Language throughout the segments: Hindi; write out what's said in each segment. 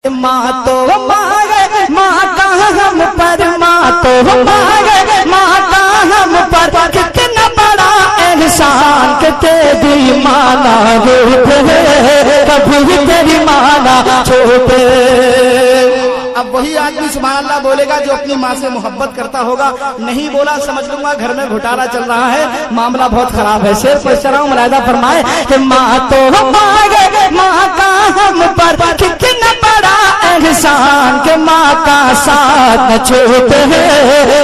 माँ तो मांगे माँ का हम पर, माँ तो मांगे माँ का हम पर, कितना बड़ा एहसान के तेरी माना रूठे, कभी तेरी माना छोटे। अब वही आदमी सुभान अल्लाह बोलेगा जो अपनी माँ से मोहब्बत करता होगा। नहीं बोला समझ लूंगा घर में घोटाला चल रहा है, मामला बहुत खराब है। शेर पर चढ़ा हूं, मुलाहिदा फरमाए कि माँ तो मांगे माँ का हम पर, कितना बड़ा एहसान के माँ का साथ न छोटे,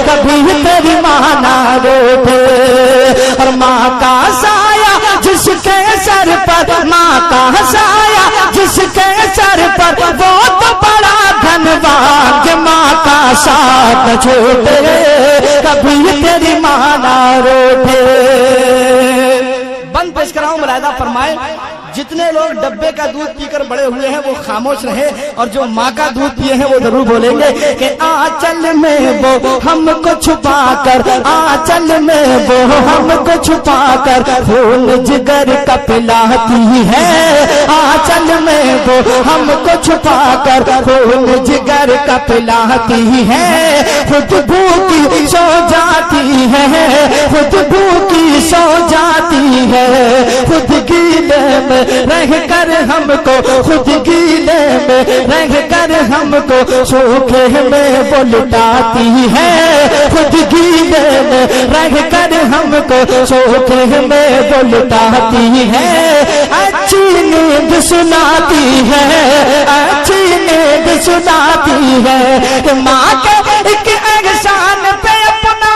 कभी तेरी माँ ना रोटे। और माँ का साया जिसके सर पर, माँ का साया जिसके सर पर, वो तो बड़ा धनवान के माँ का साथ न छोटे, कभी तेरी माँ ना रोटे। बंद पेश कराऊं, मुलाहिदा फरमाए जितने लोग डब्बे का दूध पीकर बड़े हुए हैं वो खामोश रहे, और जो माँ का दूध पिए हैं वो जरूर बोलेंगे कि आंचल में वो हमको छुपा कर, आंचल में वो हमको छुपा कर खून जिगर का पिलाती है, आंचल में वो हमको छुपा कर खून जिगर का पिलाती है। खुद भूखी सो जाती है, खुद भूखी सो जाती है, खुद गीले में रह कर हमको, खुद गीले में रह कर हमको सूखे में वो लुटाती है, खुद गीले में रह कर हमको सूखे में वो लुटाती है। अच्छी नींद सुनाती है, अच्छी नींद सुनाती है, माँ के एक एहसान पे अपना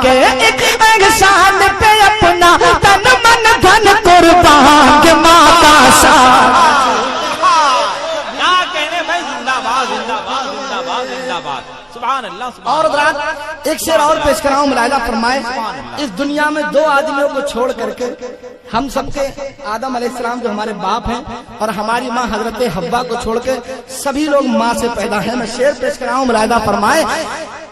के एक एहसान पे अपना तन मन धन कुर्बान के माँ का साथ। क्या कहने भाई, जिंदाबाद जिंदाबाद जिंदाबाद जिंदाबाद, सुभान अल्लाह। और एक शेर और पेश कराऊं, मुलाहिदा फरमाए इस दुनिया में दो आदमियों को छोड़ करके हम सबके आदम अलैहिस्सलाम जो हमारे बाप हैं और हमारी माँ हजरत हव्वा को छोड़ के सभी लोग माँ से पैदा हैं। मैं शेर पेश कराऊं, मुलाहिदा फरमाए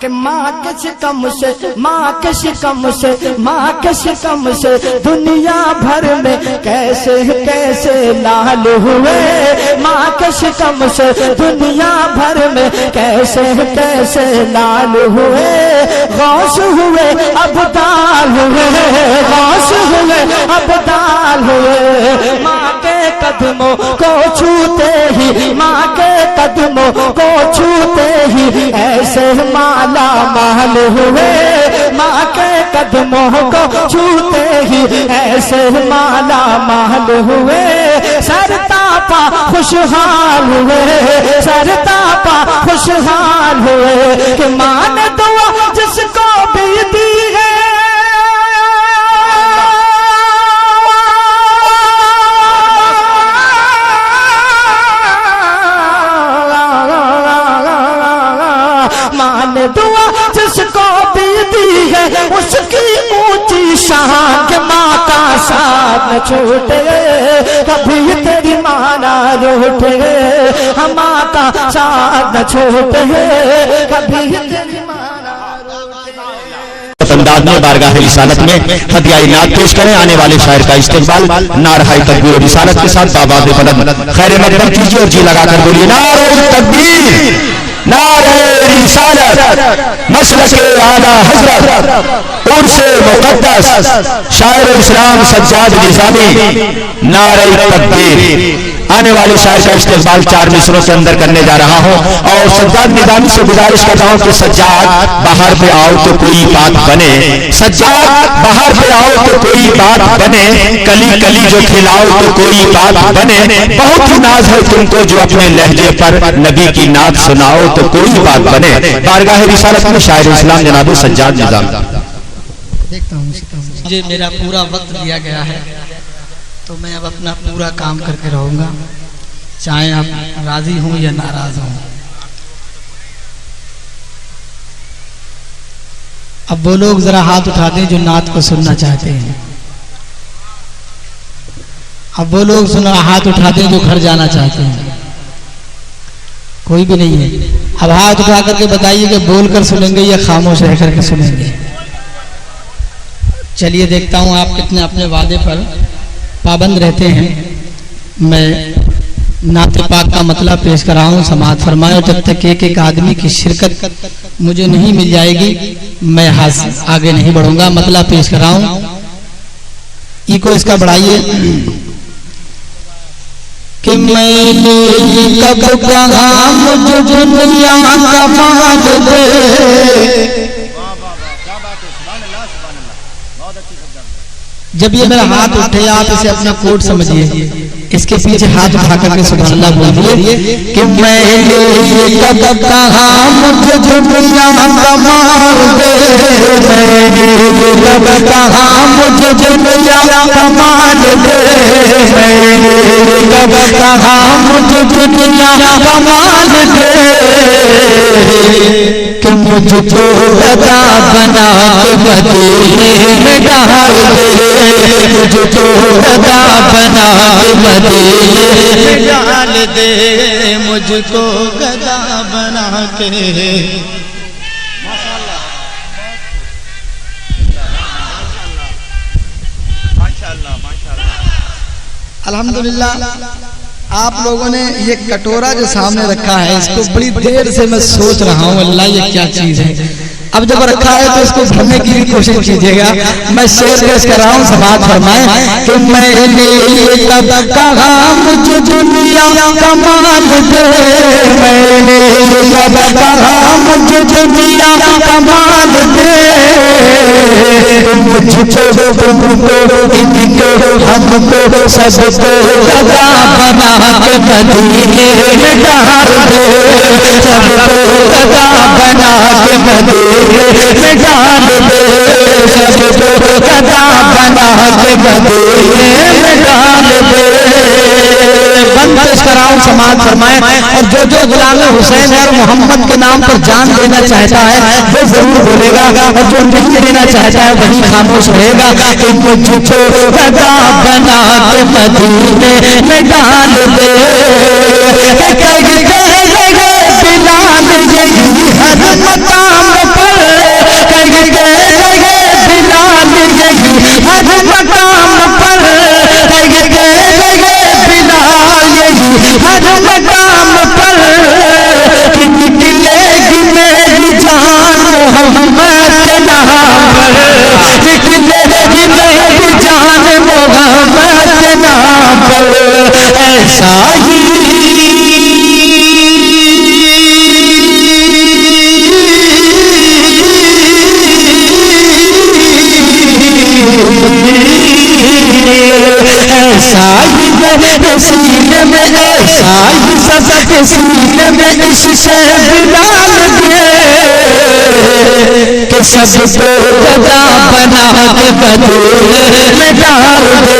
कि माँ के शिकम से, माँ के शिकम से, माँ के शिकम से दुनिया भर में कैसे कैसे लाल हुए, माँ के शिकम से दुनिया भर में कैसे कैसे लाल हुए। गौस हुए अब्दाल हुए, गौस हुए अब्दाल हुए, माँ के कदमों को छूते ही, माँ के कदमों को छूते ही ऐसे माला माल हुए, माँ के कदमों को छूते ही ऐसे माला माल हुए। सरतापा खुशहाल हुए, सरतापा खुशहाल हुए कि माँ ने दुआ जिसको भी दी है, माँ ने दुआ जिसको भी दी है उसकी ऊंची शान के माँ का साथ न छूटे, कभी तेरी माँ ना रूठे, माँ का साथ न छूटे, कभी तेरी माँ ना रूठे। अंदाज में बारगाह रिसालत में हदिया इनात पेश करें। आने वाले शायर का इस्तेमाल नारहाई तकबीर रिसालत के साथ बाबाद बुलंद खैर मकदम कीजिए और जी लगाकर बोलिए नारे तकबीर, नारे रिसालत, मसलक आला हजरत, उर्से मुक़द्दस शायर इस्लाम सज्जाद निज़ामी, नारे तकबीर। आने वाले शायर का इस्तेमाल 4 मिसरों के अंदर करने जा रहा हूं और सज्जाद निज़ामी से गुजारिश करता हूं कि सज्जाद बाहर पे आओ तो कोई बात बने, सज्जाद बाहर पे आओ तो कोई बात बने, कली कली जो खिलाओ तो कोई बात बने, बहुत ही नाज है तुमको जो अपने लहजे पर नबी की नात सुनाओ तो कोई बात बने। बारगाह रिसालत में शायर इस्लाम जनाब सज्जाद निज़ामी। देखता हूँ मुझे मेरा पूरा वक्त दिया गया है तो मैं अब अपना पूरा काम करके रहूँगा, चाहे आप राजी हों या नाराज हों। अब वो लोग जरा हाथ उठा दें जो नात को सुनना चाहते हैं, अब वो लोग हाथ उठा दें जो घर जाना चाहते हैं। कोई भी नहीं है। अब हाथ उठा करके बताइए कि बोलकर सुनेंगे या खामोश रह करके सुनेंगे। चलिए देखता हूँ आप कितने अपने वादे पर पाबंद रहते हैं। मैं नाते पाक का मतलब पेश कर रहा हूँ, समाअत फरमाए। जब तक एक एक आदमी की शिरकत मुझे नहीं मिल जाएगी मैं हाथ आगे नहीं बढ़ूंगा। मतलब पेश कर रहा हूँ, इको इसका बढ़ाइए कि मैंने कब कहा मुझे दुनिया का माल दे। जब ये मेरा हाथ उठे आप इसे अपना कोट समझिए, इसके पीछे हाथ उठा करके सुभान अल्लाह बोलिए कि मैंने कब कहा मुझे दुनिया का माल दे। मैंने कब कहा मुझे दुनिया का माल दे। मैंने कब कहा मुझे दुनिया का माल दे कि मुझको लगा बना के मदीने में डाल दे। मुझको लगा बना के मदीने में डाल दे। मुझको गदा बना के। अल्हम्दुलिल्लाह आप लोगों ने ये कटोरा जो सामने रखा है इसको बड़ी देर से मैं सोच रहा हूँ अल्लाह ये क्या चीज है। अब जब रखा है तो इसको भरने की भी कोशिश कीजिएगा। मैं शेर पेश कर रहा हूँ, समाअत फरमाए कि मैंने कब कहा मुझे दुनिया का माल दे। मैंने कब कहा मुझे दुनिया का माल दे। मुझको तुमको इनको हमको सबको लगा बना के मदीने में डाल दे। सबको लगा बना के मदीने में डाल दे। सबको गदा बना के मदीने में डाल दे। बंद पेश कराऊं, समाअत फरमाए। और जो गुलाम हुसैन और मोहम्मद के नाम पर जान देना चाहता है वो जरूर बोलेगा, और जो नहीं देना चाहता है वही खामोश रहेगा। कि मुझको गदा बना के मदीने में डाल दे। बिलाल यही हर मकाम पर। बिलाल यही हर मकाम पर। बिलाल यही हर मकाम पर। निकलेगी मेरी जान मोहम्मद के नाम पर। निकलेगी मेरी जान मोहम्मद के नाम पर। ऐसा ही सीने में ऐसा ही सजग सीने में इश्क़ बिलाल दे कि सबको गदा बना के मदीने में डाल दे।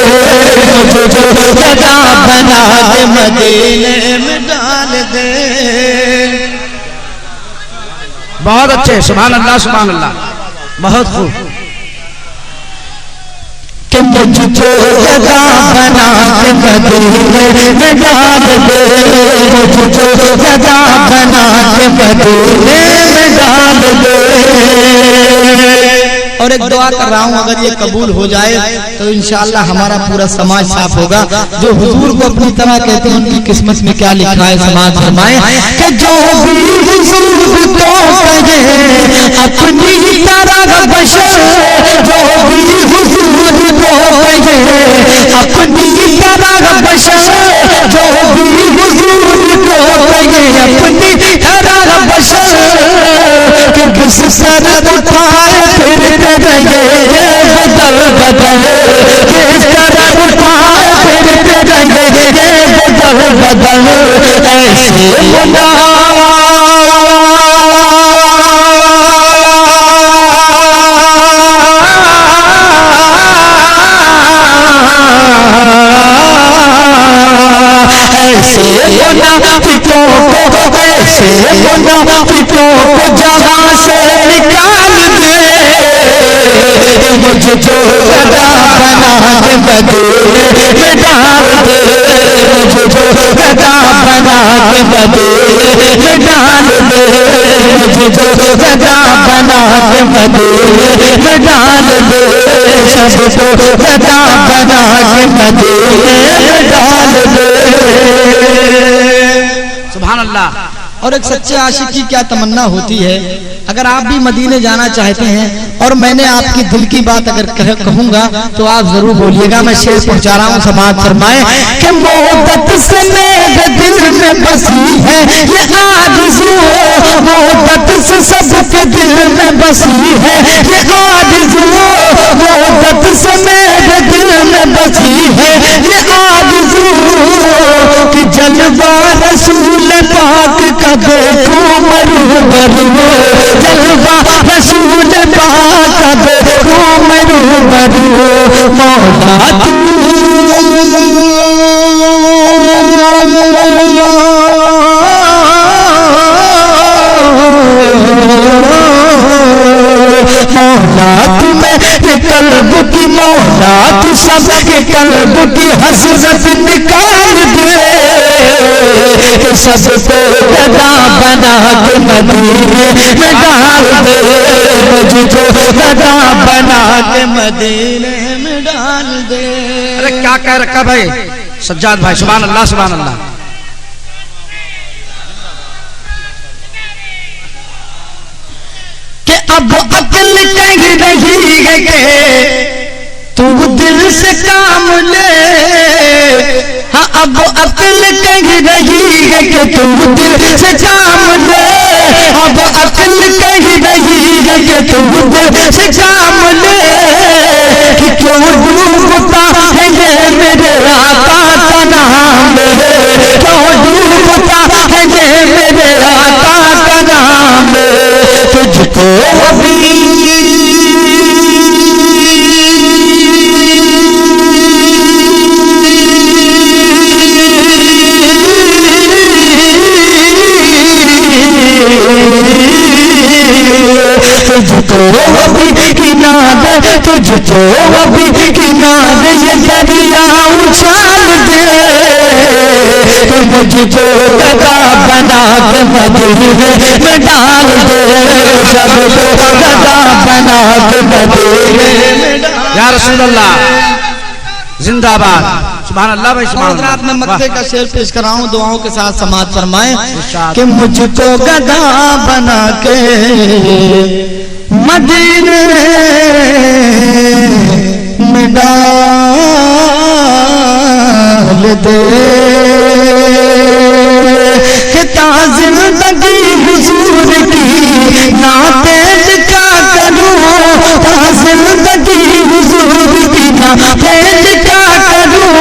मुझको गदा बना के मदीने में डाल दे। बहुत अच्छे, सुभान अल्लाह सुभान अल्लाह, बहुत खूब। कि मुझको गदा बना के मदीने में डाल दे। मुझको गदा बना के मदीने में डाल दे। और एक दुआ कर रहा हूँ, अगर ये कबूल हो जाए तो इंशाअल्लाह हमारा पूरा समाज साफ होगा। जो हुजूर को अपनी तरह कहते हैं उनकी किस्मत में क्या लिखा है, समाज फरमाए कि जो भी हुजूर को कहे अपनी तरह बशर। जो भी हुजूर को कहे अपनी तरह बशर। जो भी हुजूर को कहे अपनी तरह बशर। कि किस तरह उठाए फिरते रहेंगे बदल बदल। किस तरह उठाए फिरते रहेंगे बदल बदल। ऐसे मुनाफिकों को जहां से निकाल दे। मुझको गदा बना के मदीने में डाल दे। मुझको गदा बना बना के मदीने में डाल दे, मुझको गदा बना के मदीने में डाल दे, सबको गदा बना के मदीने में डाल दे। सुभान अल्लाह। और एक सच्चे आशिक की क्या तमन्ना होती है, अगर आप भी मदीने जाना चाहते हैं और मैंने आपकी दिल की बात अगर कहूंगा तो आप जरूर बोलिएगा। मैं शेर पहुंचा रहा हूं, समाज फरमाए कि मोहब्बत से मेरे दिल में बसी है ये आरज़ू, मोहब्बत से सबके दिल में बसी है ये आरज़ू, मोहब्बत से मेरे दिल में बसी है ये आरज़ू, कि जलवा रसूल पाक का देखूं मरूबरू, जलवा रसूल पाक का देखूं मरूबरू, मौला तू मौला तू मेरे कल्ब की, मौला तू सबके कल्ब की हसरत निकाल दे, सबको गदा बना के मदीने में डाल दे, मुझको गदा बना के मदीने में डाल दे। अरे क्या कह रखा भाई सज्जाद भाई, सुभान अल्लाह सुभान अल्लाह। कि अब अकल कह रही है कि तू दिल से काम ले, हाँ अब अकल कह रही है कि तू दिल से काम ले, अब अकल कह रही है कि तू दिल से काम ले, कि क्यों डूबता है ये मेरे आका का नाम है, क्यों डूबता है ये मेरे आका का नाम है, तुझको अभी तुझको अभी किनार, तुझको अभी किनार ये दरिया उछाल दे, मुझको गदा बना के मदीने में डाल दे, सबको गदा बना के मदीने में डाल दे। या रसूल अल्लाह जिंदाबाद, सुभान अल्लाह भाई सुभान अल्लाह। रात में मक्के का शेर पेश कर रहा हूँ, दुआओं के साथ समाज फरमाए कि मुझको गदा बना के मदीने में डाल दे, कि ताज़िंदगी हुजूर की नाते लिखा करूं, ताज़िंदगी हुजूर की नाते लिखा करूं,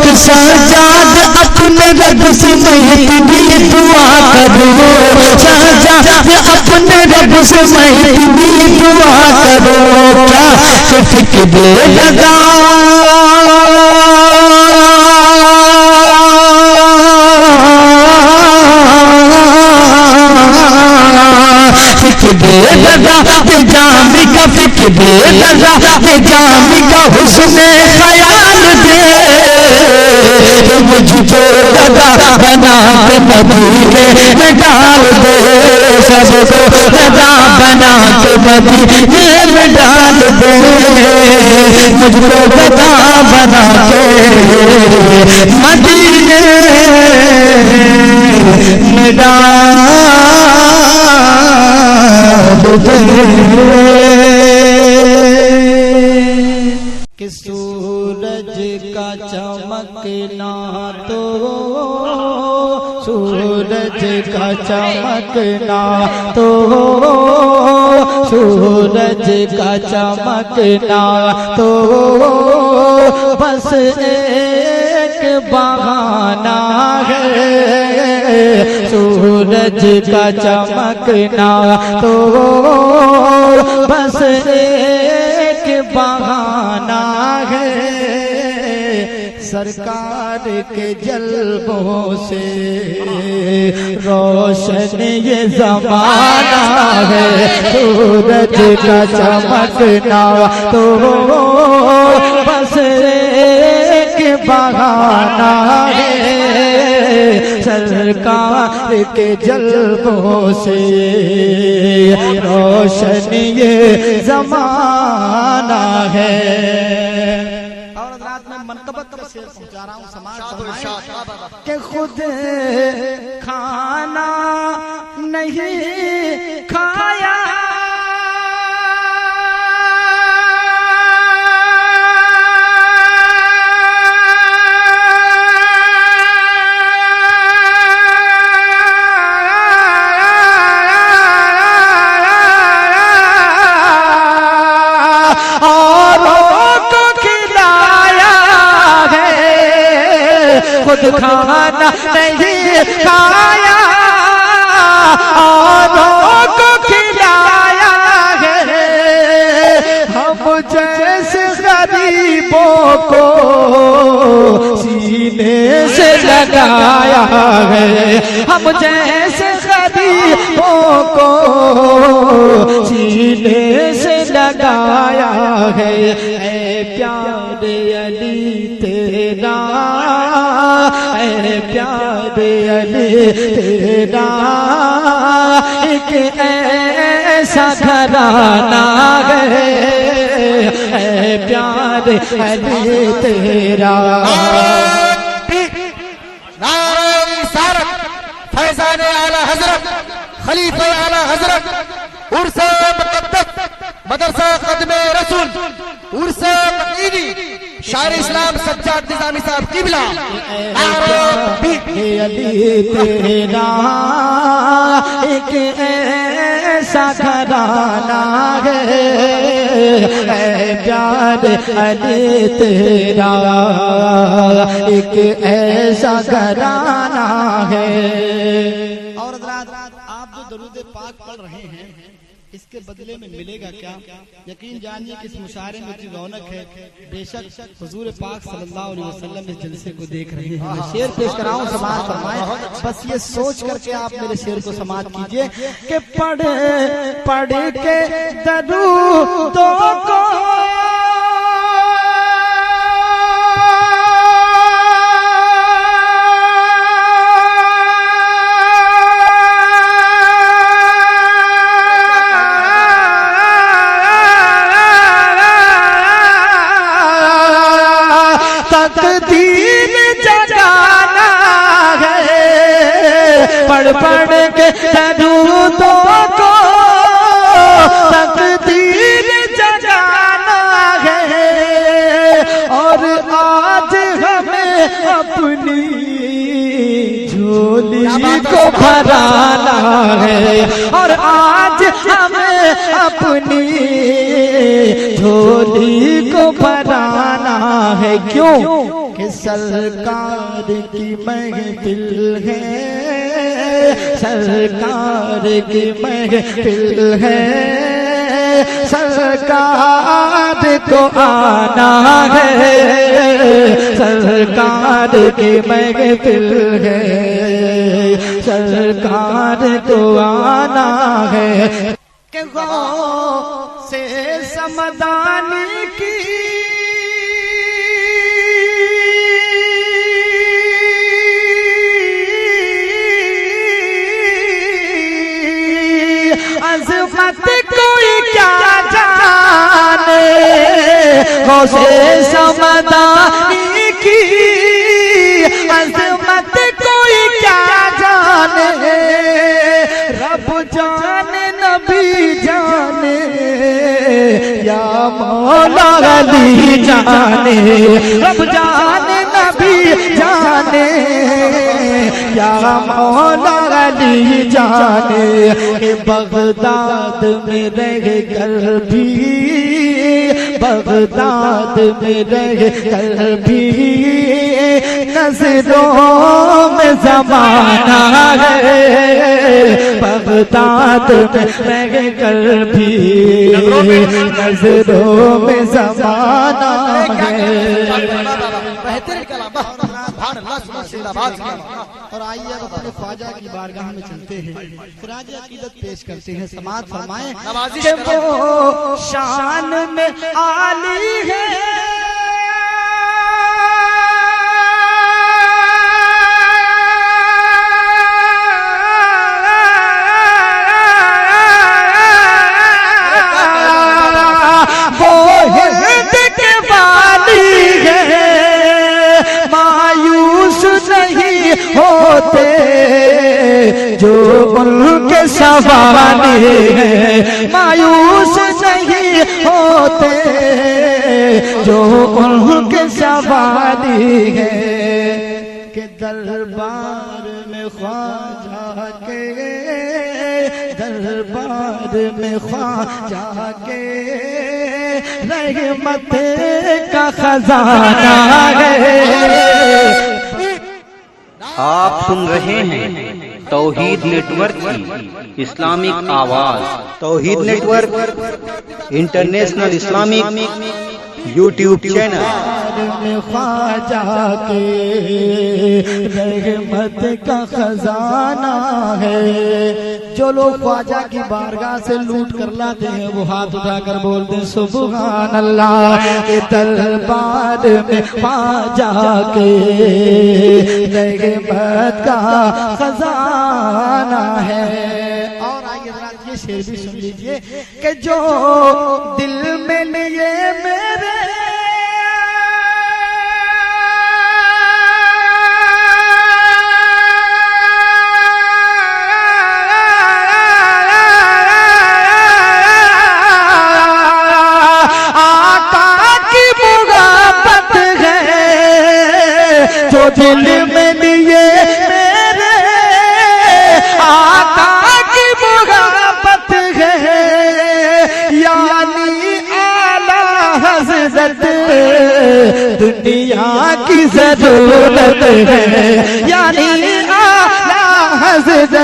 कि सजाद अपने रब से मैं इतनी दुआ करूं, सजाद अपने रब से मैं इतनी दुआ करूं, क्या फिक्र लगा जामी का फिक्र लगा, जामी का हुस्न ख्याल दे, मुझको गदा बना के मदीने में डाल दे, सबको गदा बना के मदीने में डाल दे, मुझको गदा बना के मदीने में डाल दे। कि सूरज का चमकना तो, सूरज का चमकना तो, सूरज का चमकना तो बस एक बहाना है, सूरज का चमकना तो बस एक बहाना है, सरकार के जल्बों से रोशन ये जमाना है, सूरज का चमकना तो बस एक बहाना है, सरकार के जलवों से रोशन ये जमाना है। और रात में मनकबत का शेर पहुंचा रहा हूँ समाज के खुद खाना नहीं खाया खुद खाना नहीं खाया औरों को खिलाया है। हम जैसे गरीबों को सीने से लगाया है। हम जैसे गरीबों को सीने से लगाया है। ऐ प्यारे अली तेरा, ऐ प्यारे अली तेरा एक ऐसा घराना है। ऐ प्यारे अली तेरा फैज़ान आला हजरत खलीफा आला हजरत उर्स मुक़द्दस मदरसा ख़द्मे रसूल उर्स मदीनी शायर इस्लाम सज्जाद निज़ामी साहब क़िबला अली तेरा एक ऐसा घराना है। ऐ प्यारे अली तेरा एक ऐसा घराना है। और आप जो दरूद पाक पढ़ रहे हैं इसके बदले में मिलेगा क्या? यकीन जानिए कि इस मुशायरे में जो रौनक है बेशक हुजूर पाक सल्लल्लाहु अलैहि वसल्लम इस जलसे को देख रहे हैं। मैं शेर पेश कर रहा हूँ, समाज फरमाए। बस ये सोच करके आप मेरे शेर को समाज कीजिए कि पढ़ पढ़ के दरूदों को तकदीर जगाना है। पढ़ पढ़ के दरूदों को तकदीर जगाना है। और आज हमें अपनी झोली को भराना है। और आज हमें अपनी झोली को भराना है। क्यों कि सरकार की महफिल है, सरकार की महफिल है। सरकार को आना है, सरकार की महफिल है। सरकार को आना है कि गौ से समदानी की अज़मत कोई क्या जाने। गौ से समदानी की अज़मत कोई क्या जाने। रब जाने नबी जाने या मौला अली जाने। रब जाने नबी जाने या मौला अली जाने। कि बगदाद में रह कर भी, बगदाद में रह कर भी नजरों में ज़माना है। बगदाद में रह कर भी नजरों में ज़माना है। बेहतरीन कलाम और आइए अब अपने ख्वाजा की बारगाह में चलते हैं, सिराज अकीदत पेश करते हैं। समाज फरमाए कि वो शान में आली है। जो उनके सवाली है मायूस नहीं होते, जो उनके सवाली है कि दरबार में ख्वाजा के, दरबार में ख्वाजा के रहमत का खजाना है। आप सुन रहे हैं तौहीद नेटवर्क की इस्लामिक आवाज। Tauheed network international Islamic YouTube channel में ख्वाजा के रहमत का खजाना है। जो लोग ख्वाजा की बारगाह से लूट कर लाते हैं वो हाथ उठाकर बोलते हैं सुभान अल्लाह। के दरबार में ख्वाजा के रहमत का खजाना है। और आइए जरा ये शेर भी सुन लीजिए कि जो दिल में लिए मेरे दिल में लिए मेरे आका की मुहब्बत है, यानी आला हज़रत दुनिया की ज़रूरत है, यानी आला हज़रत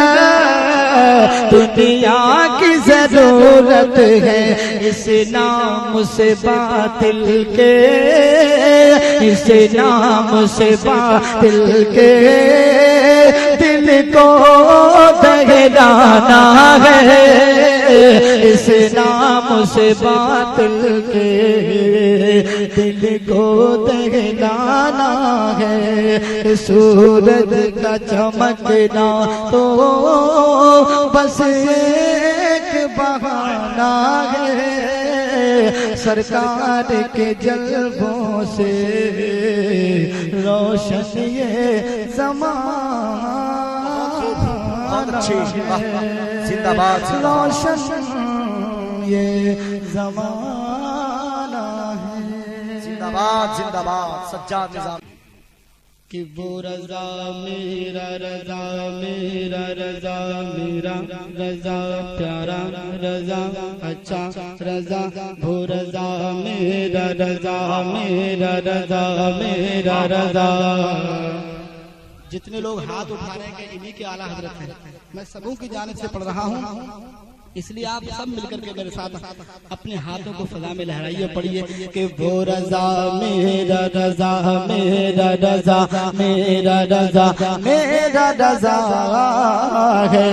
दुनिया की ज़रूरत है। इस नाम से बातिल के, इस नाम से बातिल के दिल को दहलाना है, इस नाम से बातिल के दिल को दहलाना है। सूरज का चमकना तो बस एक बहाना है, सरकार के जलवों से रोशन ये ज़माना है, जिंदाबाद रोशन ये ज़माना है। जिंदाबाद जिंदाबाद सज्जाद निज़ाम। कि वो रजा मेरा रजा, मेरा रजा, मेरा रजा प्यारा रजा अच्छा रजा, वो रजा मेरा रजा, मेरा रजा, मेरा रजा। जितने लोग हाथ उठा रहे हैं इन्हीं के आला हजरत हैं। मैं सबों की जानिब से पढ़ रहा हूँ, इसलिए आप सब मिलकर के मेरे साथ अपने हाथों को फजा में लहराइए, पढ़िए कि वो रजा मेरा रजा, मेरा रजा, मेरा रजा, मेरा रजा है,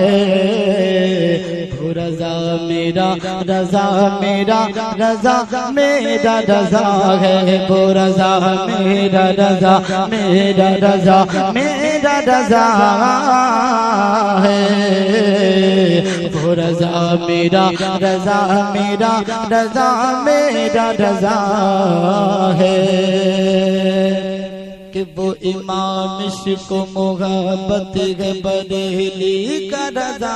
वो रजा मेरा रजा, मेरा रजा, मेरा रजा है, वो रजा मेरा रजा, मेरा रजा, मेरा रजा है, वो रजा मेरा रजा, मेरा रजा, मेरा रजा है। कि वो इमाम इश्क़ मोहब्बत है बरेली का रजा,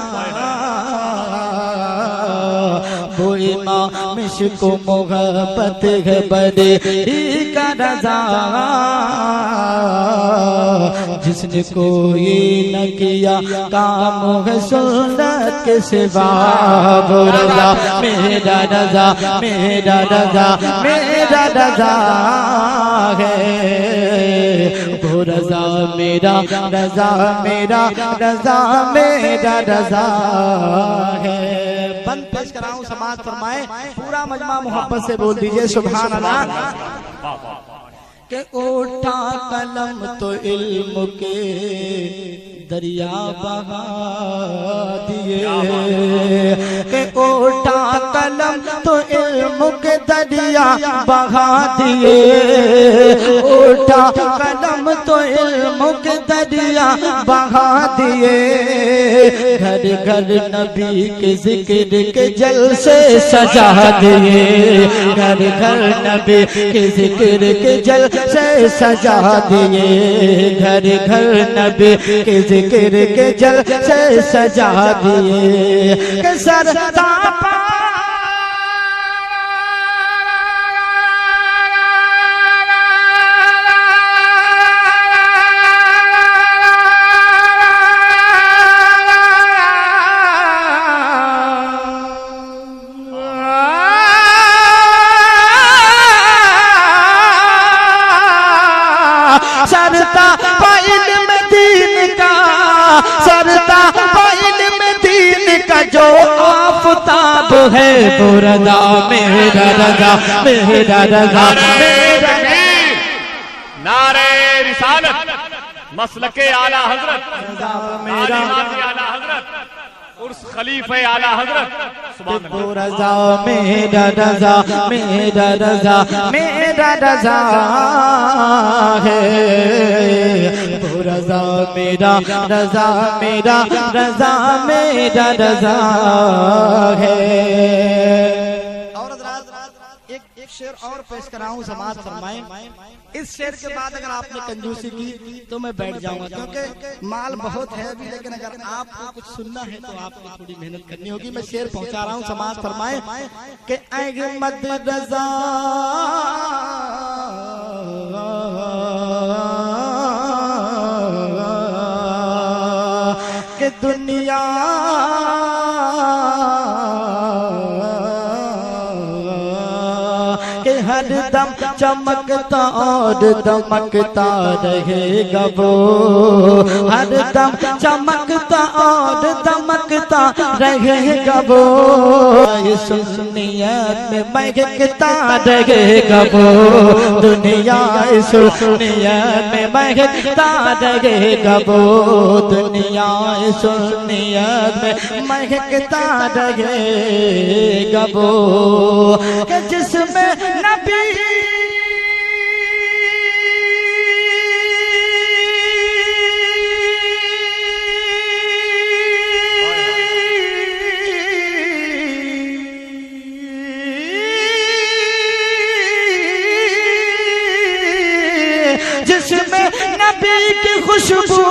वो इमाम इश्क़ मोहब्बत है बरेली का रजा। जिसने कोई न किया काम है सुन्नत के सिवा, वो रजा मेरा रजा, मेरा रजा, मेरा रजा है, वो रजा मेरा रजा, मेरा रजा, मेरा रजा है। बंद पेश कराऊं समाज फरमाए, पूरा मजमा मोहब्बत से बोल दीजिए सुभान अल्लाह। के उठा कलम तो इल्म के दरिया बहा दिए, के उठा कलम तो इल्म के दरिया दरिया बहा दिए, उठा कदम तो इल्म के दरिया बहा दिए। घर घर नबी के जिक्र के जल से सजा दिए, घर घर नबी के जिक्र के जल से सजा दिए, घर घर नबी के जिक्र के जल से सजा दिए। के सर तापा सरता पाइल में दीन का, सरता पाइल में दीन का जो आफताब है, वो रज़ा मेरा रज़ा मेरा रज़ा मेरा। नारे रिसालत, मसलके आला हजरत, मेरा आला हजरत, उर्स खलीफे आला हजरत। वो रज़ा मेरा रज़ा मेरा रज़ा मेरा रज़ा है, वो रज़ा मेरा रज़ा मेरा रज़ा मेरा रज़ा है। एक शेर और पेश कराऊं, समाज फरमाएं। इस शेर के बाद अगर आपने कंजूसी की तो मैं बैठ जाऊंगा, क्योंकि माल बहुत है अभी, लेकिन अगर आपको कुछ सुनना है तो आपको थोड़ी मेहनत करनी होगी। मैं शेर पहुंचा रहा हूं, समाज फरमाएं कि अहमद रज़ा के दुनिया हर दम चमकता और दमकता रहेगा वो, हर दम चमकता और दमकता रहेगा वो, इस दुनिया में महकता रहेगा वो, दुनिया इस दुनिया में महकता रहेगा वो, दुनिया इस दुनिया में महकता रहेगा वो, कि जिसमें नबी जिसमें नबी की खुशबू,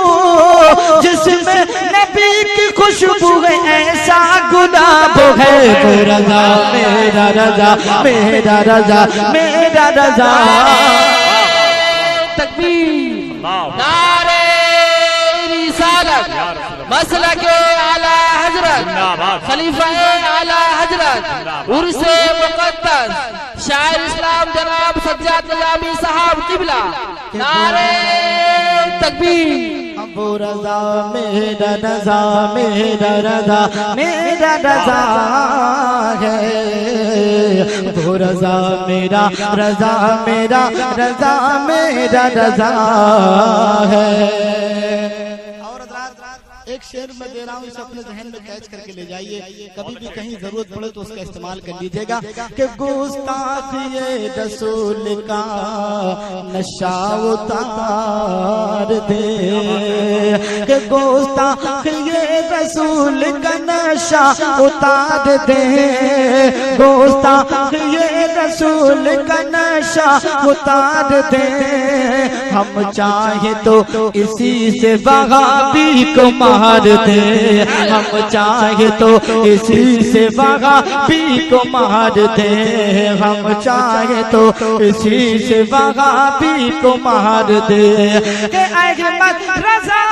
जिसमें नबी की खुशबू है, ऐसा गुलाब है, वो रज़ा मेरा रज़ा मेरा रज़ा मेरा रज़ा। तकबीर, नारे रिसालत, मसलके आला हजरत, खलीफा आला हजरत, उर्से मुक़द्दस शायर इस्लाम जनाब सज्जाद निज़ामी साहब किबला। नारे तकबीर। वो रज़ा मेरा रज़ा मेरा रज़ा मेरा रज़ा है, वो रज़ा मेरा रज़ा मेरा रज़ा मेरा रज़ा है। एक शेर में दे रहा हूँ, इसे अपने जहन में कैच करके ले जाइए, कभी भी कहीं जरूरत पड़े तो उसका इस्तेमाल कर लीजिएगा। कि गुस्ताखिए रसूल का नशा उतार दे, कि गुस्ताखिए रसूल का नशा उतार दे, गुस्ताखिए रसूल का नशा उतार दे। हम चाहे तो इसी से वहाबी को मार दे, हम चाहे तो इसी से वहाबी को मार दे, हम चाहे तो इसी से वहाबी को मार दे। कि अहमद रज़ा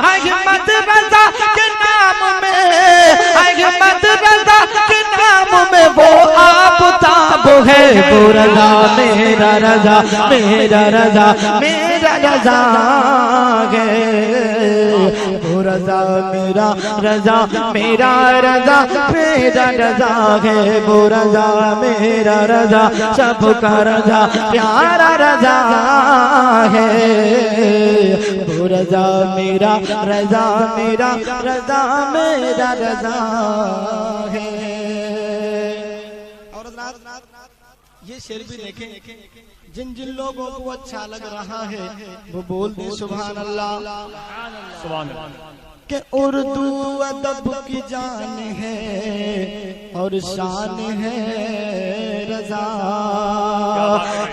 अहमद रज़ा के नाम में, अहमद रज़ा के नाम में वो आफताब है, वो रजा मेरा रजा मेरा रजा मेरा रजा है, वो रजा मेरा रजा मेरा रजा मेरा रजा है, वो रजा मेरा रजा सबका रजा प्यारा रजा है, वो रजा मेरा रजा मेरा रजा मेरा रजा है। और ये शेर भी देखें, जिन जिन लोगों को अच्छा लग रहा है वो बोल दे सुभान अल्लाह। सुभान अल्लाह। कि उर्दू अदब की जान है और शान है रजा,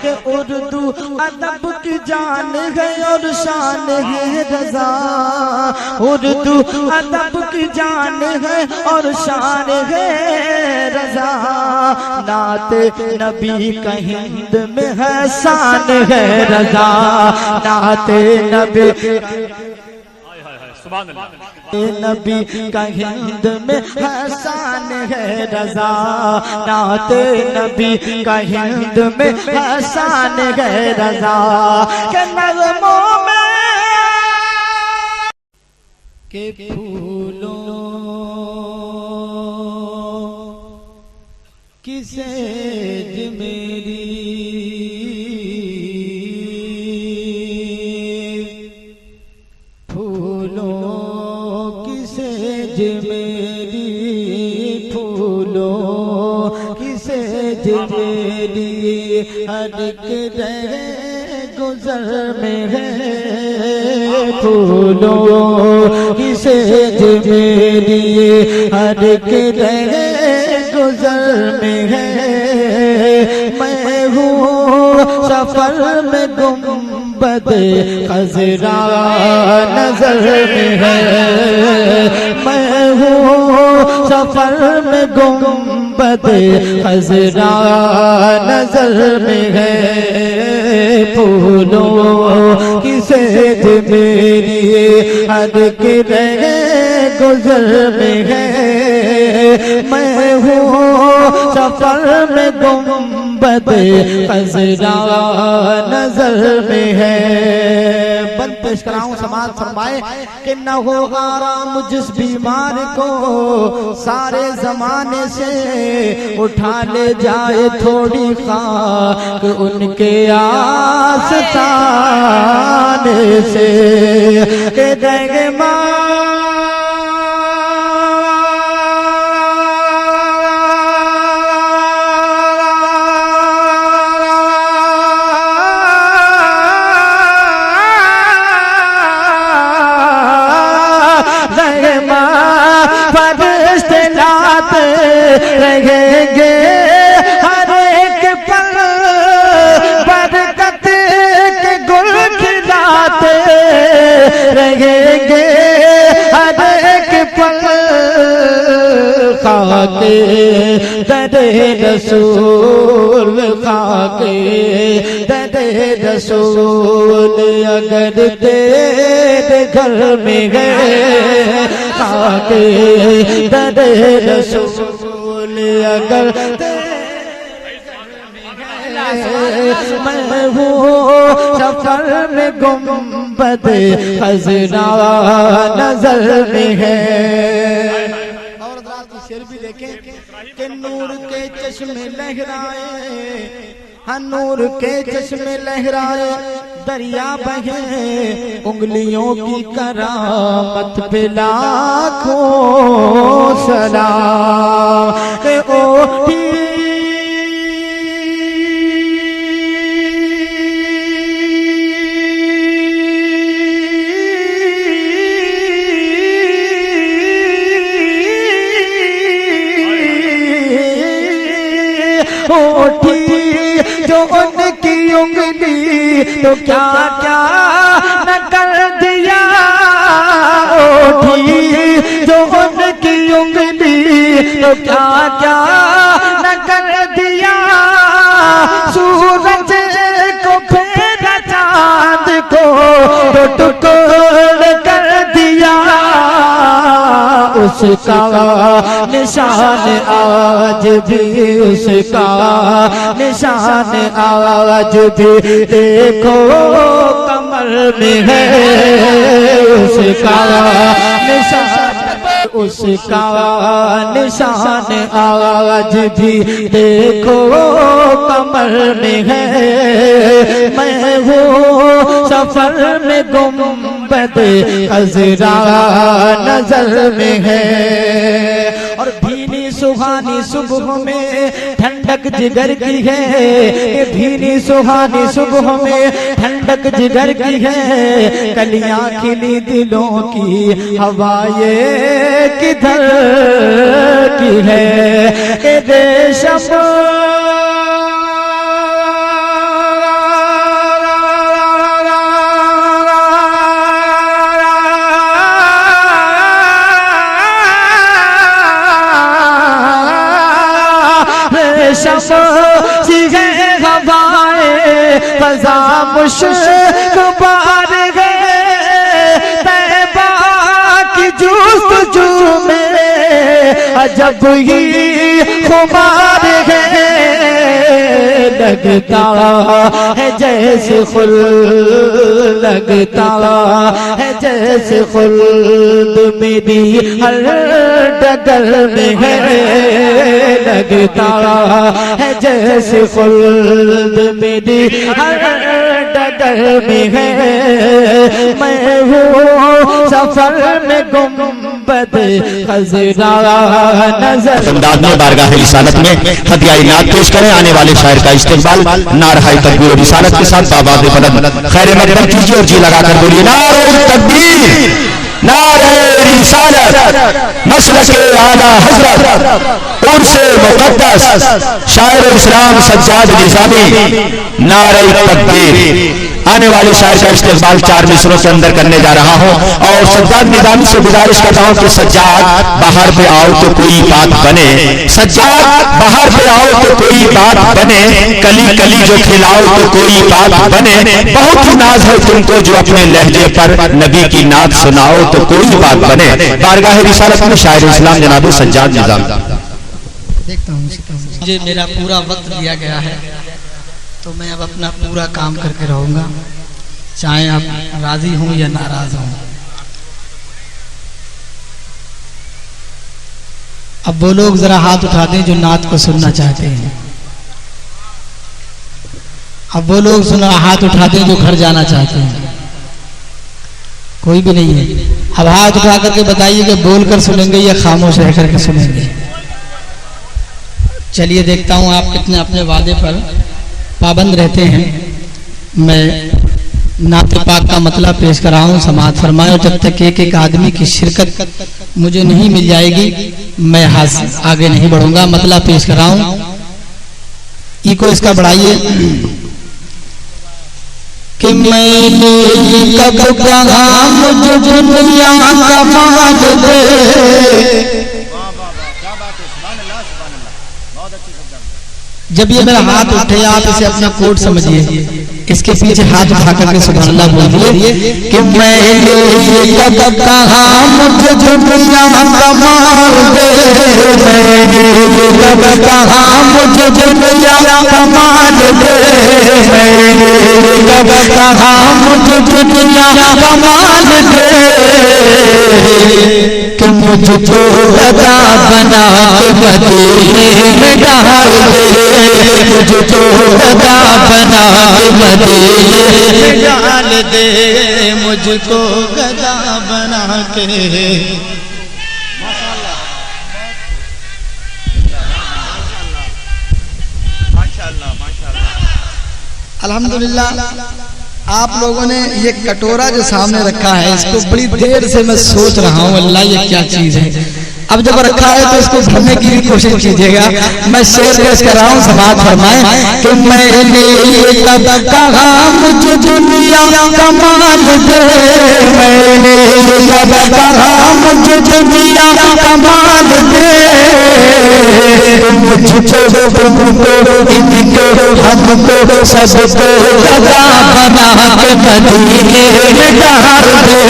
कि उर्दू अदब की जान है और शान है रजा, उर्दू अदब की जान है और शान है रजा, नाते नबी का हिंद में है शान है रजा, नाते नबी नबी का हिंद में हसान है रजा, नाते नबी का हिंद में हसान है रजा, के नज़्मों में के फूलों की सेज मेरी मेरी फूलों की सेज मेरी हर एक रहे गुजर में है, फूलों की सेज मेरी हर एक रहे गुजर में है, मैं हूँ सफर में गुंबद खजरा नजर में है, मैं हूँ सफर में गुंबद खजरा नजर में है, फूलों की सेज मेरी हर के रहे गुजर में है, मैं हूँ सफर में गुंबद खजरा नजर में है। बंद पेश कराऊं समाज फरमाए कि न हो आराम जिस बीमार को सारे जमाने से उठा ले जाए थोड़ी खाक उनके आस्ताने से, के देंगे रहेंगे हर एक पल बरकत के गुल खिलाते रहेंगे हर एक पल, खाके दरे रसूल खाके दरे रसूल अगर तेरे घर में गए, खाके दरे रसूल अगर मैं हूँ सफर में गुंबद खजरा नजर में है। और की शेर भी देखें कि नूर के चश्मे लहराए, हाँ नूर के चश्मे लहराए दरिया बहे, उंगलियों की करामत पे लाखों सलाम, ओ जो उनकी उंगली तो क्या क्या न कर दिया, ओठी जो उनकी उंगली तो क्या क्या न कर दिया, सूरज को फेरा चांद को तो टुकड़ कर दिया, उस उसका निशान आज भी, उसका निशान आज भी देखो कमर में है, उसका निशान, उसका निशान आज भी देखो कमर में है। मैं हूँ सफर में गुम्बद खज़रा नजर में है, और भीनी सुहानी सुबह में ठंडक जिगर की है, ये भीनी सुहानी सुबह में ठंडक जिगर की है। कलियां खिली दिलों की हवाएं किधर की है, ये रेशम सी है हवाएं फज़ा मुश्किबार है, तैबा की जुस्तजू में अजब ही खुमार है। लगता है जैसे खुल, लगता है जैसे खुल्द मेरी हर डगर में है, लगता है जैसे खुल्द मेरी हर डगर में है। मैं हूँ सफर में गुम्बद खज़रा नजर। अंदाज में बारगाह रिसालत में हदिया इनात पेश करें आने वाले शायर का इस्तेमाल नारहाई तकबीर और रिसालत के साथ बाबाद बुलंद खैर मकदम कीजिए और जी लगाकर बोलिए नारे तकबीर, नारे रिसालत, मसलक आला हज़रत, उर्से मुक़द्दस शायर इस्लाम सज्जाद निज़ामी, नारे तकबीर। आने वाले शायर का इस्तेमाल 4 मिसरों के अंदर करने जा रहा हूं, और सज्जाद निज़ामी से गुजारिश करता हूं कि सज्जाद बाहर पे आओ तो कोई बात बने, सज्जाद बाहर पे आओ तो कोई बात बने, कली कली जो खिलाओ तो कोई बात बने। बहुत ही नाज है तुमको जो अपने लहजे पर नबी की नात सुनाओ तो कोई बात बने। बारगाह रिसालत में शायर इस्लाम जनाब सज्जाद निज़ामी। देखता हूँ मुझे मेरा पूरा वक्त दिया गया है, तो मैं अब अपना पूरा काम करके रहूंगा, चाहे आप राजी हों या नाराज हों। अब वो लोग जरा हाथ उठा दें जो नात को सुनना चाहते हैं। अब वो लोग सुना हाथ उठा दें जो घर जाना चाहते हैं। कोई भी नहीं है। अब हाथ उठा करके बताइए कि बोलकर सुनेंगे या खामोश रह करके सुनेंगे। चलिए देखता हूं आप कितने अपने वादे पर पाबंद रहते हैं। मैं नाते पाक का मतलब पेश कर रहा हूँ, समाअत फरमाए। और जब तक एक एक आदमी की शिरकत मुझे नहीं मिल जाएगी मैं हाथ आगे नहीं बढ़ूंगा। मतलब पेश कर रहा हूँ, ई को इसका बढ़ाइए कि मैंने कब कहा मुझे दुनिया का माल दे। जब ये मेरा हाथ उठे आप इसे अपना कोड समझिए, इसके पीछे हाथ उठा करके सुभान अल्लाह बोलिए कि मैंने कब कहा मुझे दुनिया का माल दे, मैंने कब कहा मुझे दुनिया का माल दे, मैंने कब कहा मुझे दुनिया का माल दे, कि मुझको लगा बना के मदीने में डाल दे, मुझको लगा बना के मदीने में डाल दे, मुझको गदा बना के। अल्हम्दुलिल्लाह आप लोगों ने ये कटोरा जो सामने रखा है इसको बड़ी देर से मैं सोच रहा हूँ, अल्लाह ये क्या चीज है। अब जब रखा है तो इसको भरने की भी कोशिश कीजिएगा। मैं शेर पेश कर रहा हूँ, समाज फरमाए कि मैंने ये कब कहा मुझे दुनिया कमाल दे, मैंने ये कब कहा मुझे दुनिया कमाल दे, मुझको इनको हमको सबको गदा बना के मदीने में डाल दे,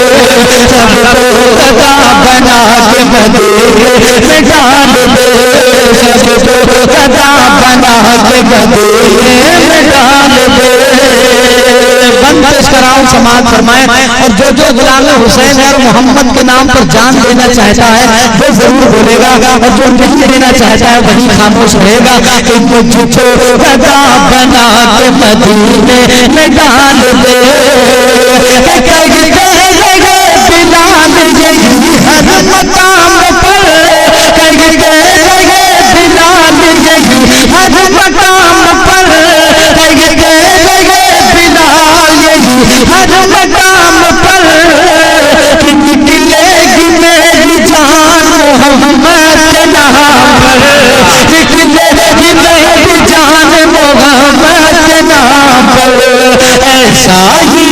सबको गदा बना के मदीने में डाल दे, सबको गदा बना के मदीने में डाल दे। बंद पेश कराऊं, समाज फरमाए और जो जो गुलाम हुसैन और मोहम्मद के नाम पर जान देना चाहता है वो जरूर बोलेगा, और जो नहीं देना चाहता है वही खामोश रहेगा। कि मुझको गदा बना के मदीने में डाल दे, बिलाल यही हर मकाम पर, बिलाल यही हर मकाम पर, बिलाल यही हर मकाम पर, निकलेगी मेरी जान मोहम्मद के नाम पर, निकलेगी मेरी जान मोहम्मद के नाम पर। ऐसा ही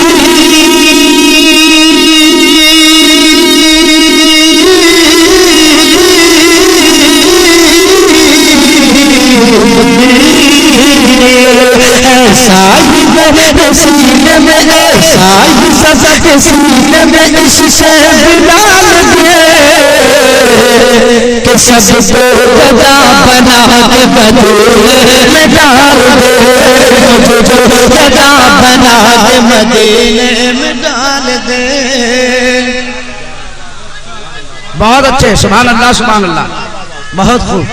सीने में, ऐसा ही सजग सीने में इससे बिलाल दे, कि सबको गदा बना के मदीने में डाल दे, मुझको गदा बना के मदीने में डाल दे। बहुत अच्छे, सुभान अल्लाह सुभान अल्लाह, बहुत खूब।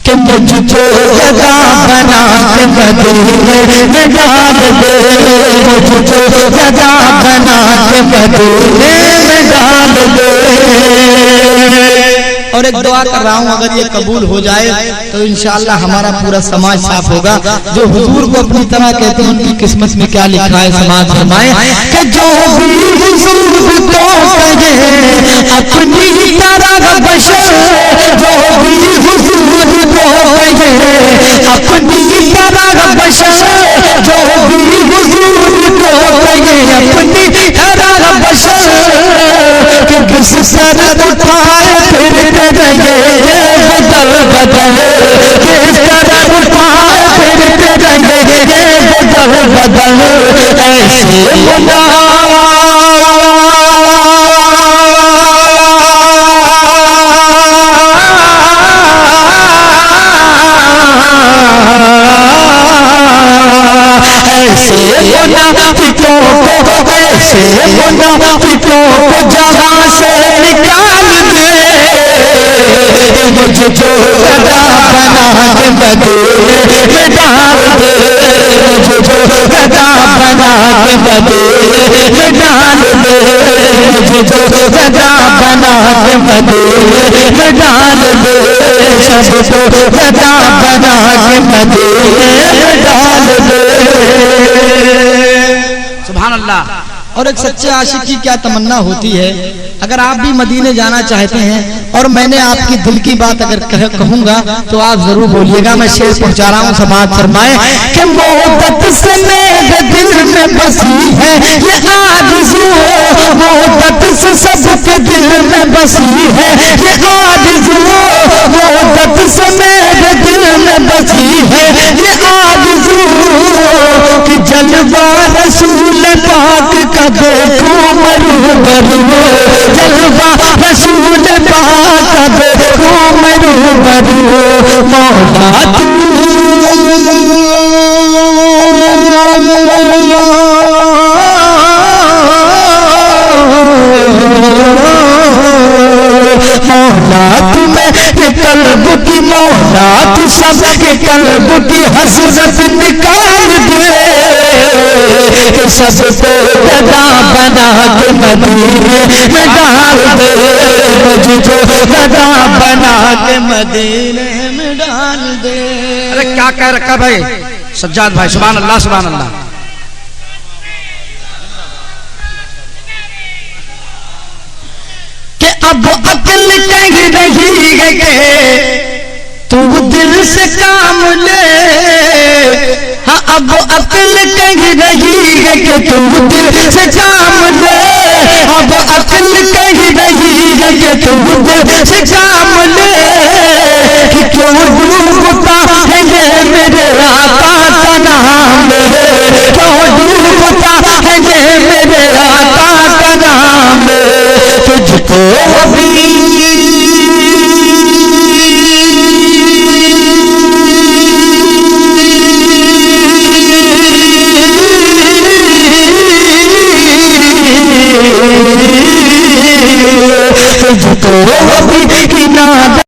कि मुझको गदा बना के मदीने में डाल दे, मुझको गदा बना के मदीने में डाल दे। और एक दुआ कर रहा हूँ, अगर ये कबूल हो जाए तो इंशाअल्लाह हमारा पूरा समाज साफ होगा। जो हुजूर को अपनी तरह कहते हैं उनकी किस्मत में क्या लिखा है, समाज फरमाए कि जो भी हुजूर को कहे अपनी तरह बशर, जो भी हुजूर को कहे अपनी तरह बशर, जो भी हुजूर को कहे अपनी तरह बशर, कि किस तरह उठाए फिर बदल बदल, किस तरह उठाए फिर बदल बदल, ऐसे मुनाफिकों को, ऐसे मुनाफिकों को जहां से निकाल दे, मुझको गदा बना के मदीने में डाल दे, मुझको गदा बना के मदीने में डाल दे, मुझको गदा बना के मदीने में डाल दे, सबको गदा बना के मदीने में डाल दे। सुभान अल्लाह। और एक सच्चे आशिक की क्या तमन्ना होती है, अगर आप भी मदीने जाना चाहते हैं और मैंने आपकी दिल की बात अगर कहूंगा तो आप जरूर बोलिएगा। मैं शेर पहुंचा रहा हूँ, समाज फरमाए कि मोहब्बत से मेरे दिल में बसी है ये आरज़ू, मोहब्बत से सबके दिल में बसी है ये आरज़ू, मोहब्बत से मेरे दिल में बसी है ये आरज़ू, कि जलवा रसूल पाक का देखो मरूबरू, जलवा रसूल पाक का देखो मरूबरू, मौला तुम्हें कल्ब की मौला तू सबके कल्ब की हसरत निकाल दे, सबको गदा बना के मदीने में डाल दे, मुझको गदा बना के मदीने में डाल दे। अरे क्या कह रखा भाई सज्जाद भाई, सुभान अल्लाह सुभान अल्लाह। कि अब अकल कह रही है कि तू दिल से काम ले। हाँ अब अकल कह रही है कि तू दिल से काम ले। अब अकल कह रही है कि तू